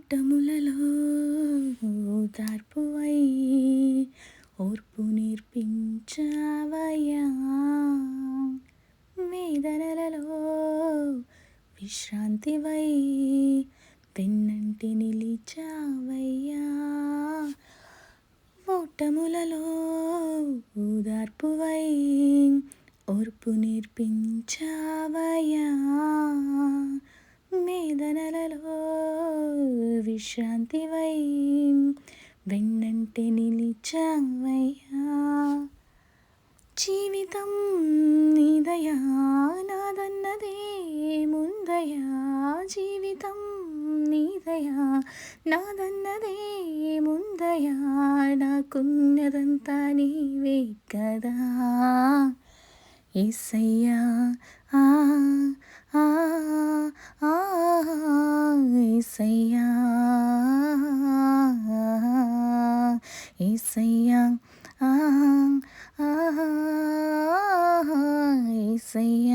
ఓటములలో ఓదార్పువై ఓర్పు నేర్పించావయ్యా. వేదనలలో విశ్రాంతివై వెన్నంటి నిలిచావయ్యా. ఓటములలో ఓదార్పువై ఓర్పు నేర్పించావయ్యా. వేదనలలో విశ్రాంతివై వెన్నంటి నిలిచావయ్యా. జీవితం నీదయా నాదన్నదే ముందయా. జీవితం నీదయా నాదన్నదే ముందయా. నాకున్నదంతా నీవే కదా యేసయ్యా. ఆ ఆ ఆ యేసయ్యా యేసయ్యా ఆ ఆ యేసయ్యా.